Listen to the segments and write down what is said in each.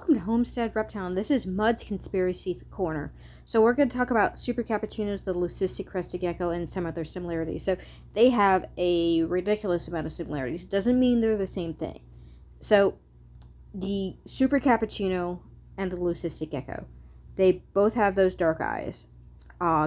Welcome to Homestead Reptile, and this is Mud's Conspiracy Corner. So we're going to talk about super cappuccinos, the leucistic crested gecko, and some other similarities. So they have a ridiculous amount of similarities. Doesn't mean they're the same thing. So the super cappuccino and the leucistic gecko, they both have those dark eyes.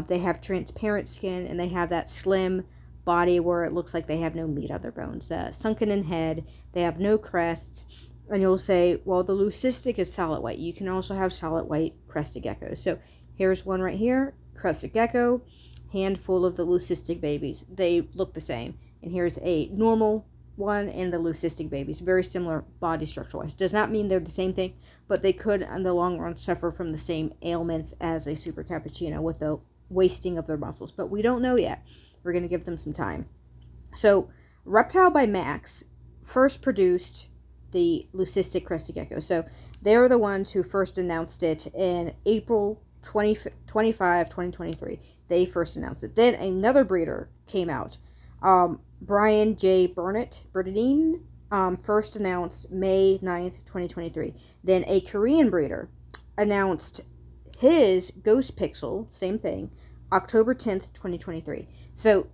They have transparent skin, and they have that slim body where it looks like they have no meat on their bones. Sunken in head, they have no crests. And you'll say, well, the leucistic is solid white. You can also have solid white crested geckos. So here's one right here, crested gecko, handful of the leucistic babies. They look the same. And here's a normal one and the leucistic babies. Very similar body structure-wise. Does not mean they're the same thing, but they could, in the long run, suffer from the same ailments as a super cappuccino with the wasting of their muscles. But we don't know yet. We're going to give them some time. So Reptile by Max first produced the leucistic crested gecko. So they were the ones who first announced it in April 2023. They first announced it. Then another breeder came out. Brian J. Bernadine first announced May 9th, 2023. Then a Korean breeder announced his Ghost Pixel, same thing, October 10th, 2023. So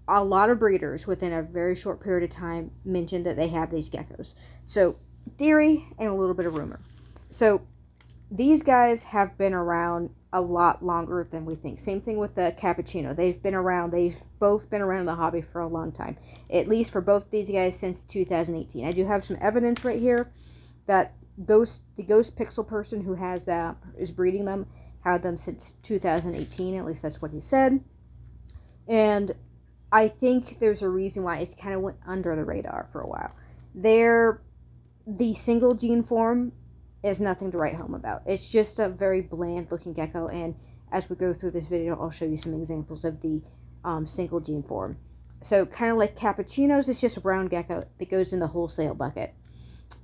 a lot of breeders within a very short period of time mentioned that they have these geckos. So theory and a little bit of rumor. So these guys have been around a lot longer than we think. Same thing with the cappuccino. They've both been around the hobby for a long time. At least for both these guys since 2018. I do have some evidence right here that the Ghost Pixel person who is breeding them had them since 2018. At least that's what he said. And I think there's a reason why it's kind of went under the radar for a while. The single gene form is nothing to write home about. It's just a very bland looking gecko, and as we go through this video, I'll show you some examples of the single gene form. So kind of like cappuccinos, it's just a brown gecko that goes in the wholesale bucket.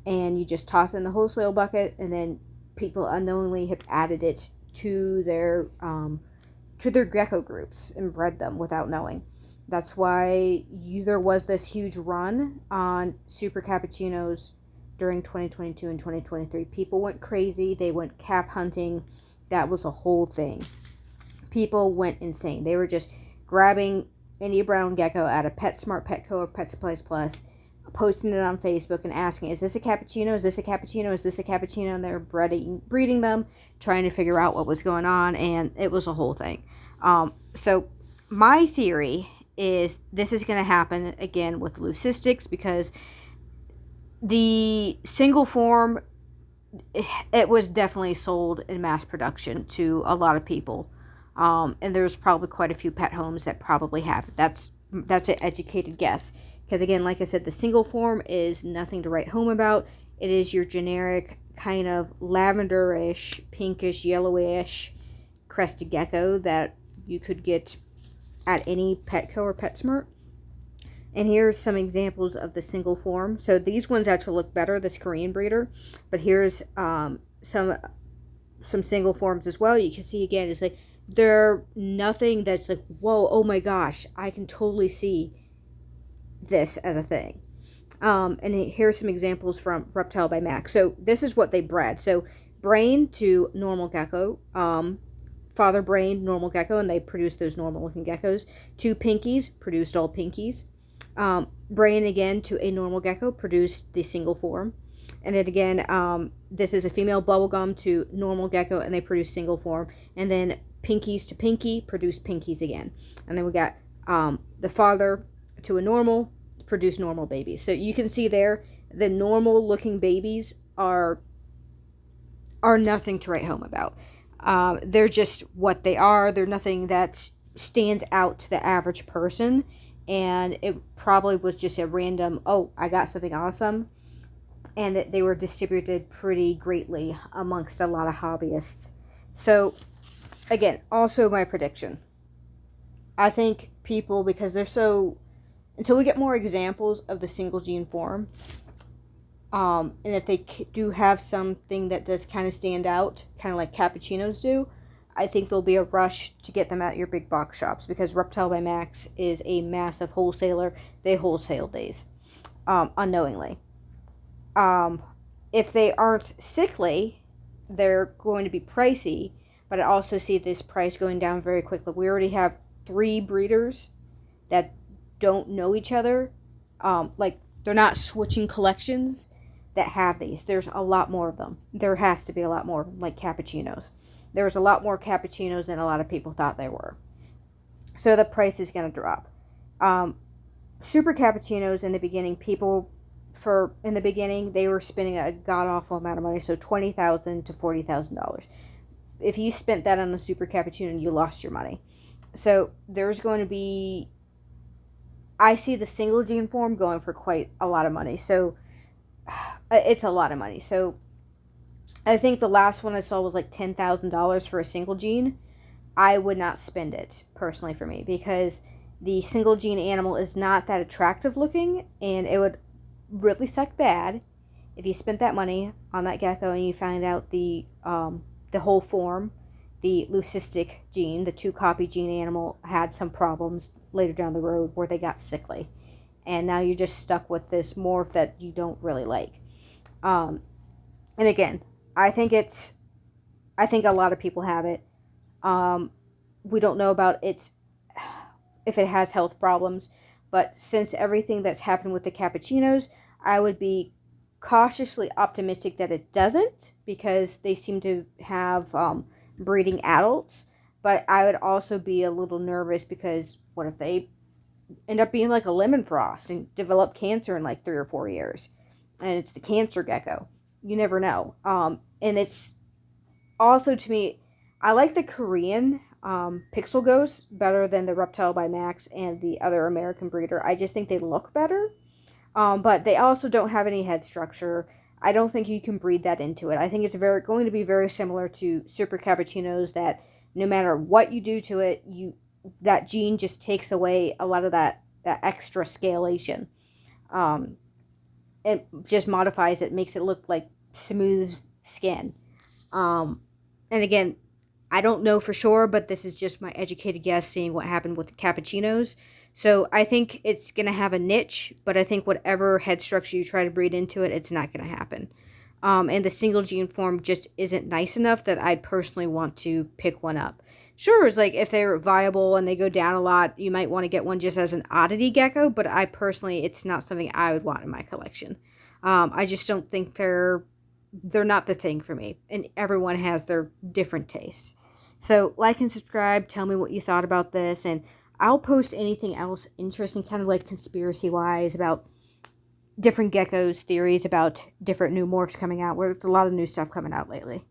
And you just toss it in the wholesale bucket, and then people unknowingly have added it to their gecko groups and bred them without knowing. That's why there was this huge run on super cappuccinos during 2022 and 2023. People went crazy. They went cap hunting. That was a whole thing. People went insane. They were just grabbing any brown gecko out of PetSmart, Petco, or Pet Supplies Plus, posting it on Facebook and asking, is this a cappuccino? Is this a cappuccino? Is this a cappuccino? And they're breeding them, trying to figure out what was going on, and it was a whole thing. So my theory is this is going to happen again with leucistics, because the single form, it was definitely sold in mass production to a lot of people, and there's probably quite a few pet homes that probably have it. That's an educated guess, because again, like I said, the single form is nothing to write home about. It is your generic kind of lavenderish, pinkish, yellowish crested gecko that you could get at any Petco or PetSmart. And here's some examples of the single form. So these ones actually look better, this Korean breeder. But here's some single forms as well. You can see again, it's like they're nothing that's like, whoa, oh my gosh, I can totally see this as a thing. And here's some examples from Reptile by Max. So this is what they bred. So brain to normal gecko. Father brain, normal gecko, and they produced those normal looking geckos. Two pinkies, produced all pinkies. Brain again to a normal gecko, produced the single form. And then again, this is a female bubblegum to normal gecko, and they produce single form. And then pinkies to pinky, produced pinkies again. And then we got the father to a normal, produce normal babies. So you can see there, the normal looking babies are nothing to write home about. They're just what they are. They're nothing that stands out to the average person. And it probably was just a random, oh, I got something awesome. And that they were distributed pretty greatly amongst a lot of hobbyists. So, again, also my prediction. I think people, because they're so, until we get more examples of the single gene form, and if they do have something that does kind of stand out, kind of like cappuccinos do, I think there'll be a rush to get them at your big box shops, because Reptile by Max is a massive wholesaler. They wholesale these unknowingly. if they aren't sickly, they're going to be pricey, but I also see this price going down very quickly. We already have 3 breeders that don't know each other. Like, they're not switching collections that have these. There's a lot more of them. There has to be a lot more of them, like cappuccinos. There's a lot more cappuccinos than a lot of people thought there were. So the price is going to drop. Super cappuccinos in the beginning, they were spending a god awful amount of money, so $20,000 to $40,000. If you spent that on a super cappuccino, you lost your money. So there's going to be, I see the single gene form going for quite a lot of money. So it's a lot of money. So I think the last one I saw was like $10,000 for a single gene. I would not spend it personally for me, because the single gene animal is not that attractive looking, and it would really suck bad if you spent that money on that gecko and you found out the whole form, the leucistic gene, the 2-copy gene animal, had some problems later down the road where they got sickly, and now you're just stuck with this morph that you don't really like. And again, I think a lot of people have it. We don't know about if it has health problems, but since everything that's happened with the cappuccinos, I would be cautiously optimistic that it doesn't, because they seem to have breeding adults. But I would also be a little nervous, because what if they end up being like a lemon frost and develop cancer in like 3 or 4 years, and it's the cancer gecko? You never know. And it's also, to me, I like the Korean Pixel Ghost better than the Reptile by Max and the other American breeder. I just think they look better. But they also don't have any head structure. I don't think you can breed that into it. I think it's going to be very similar to super cappuccinos, that no matter what you do to it, that gene just takes away a lot of that extra scalation. It just modifies it, makes it look like smooth skin. And again, I don't know for sure, but this is just my educated guess, seeing what happened with the cappuccinos. So I think it's going to have a niche, but I think whatever head structure you try to breed into it, it's not going to happen. And the single gene form just isn't nice enough that I'd personally want to pick one up. Sure, it's like if they're viable and they go down a lot, you might want to get one just as an oddity gecko, but I personally, it's not something I would want in my collection. I just don't think they're not the thing for me, and everyone has their different tastes. So like and subscribe, tell me what you thought about this, and I'll post anything else interesting, kind of like conspiracy-wise, about different geckos, theories about different new morphs coming out, where there's a lot of new stuff coming out lately.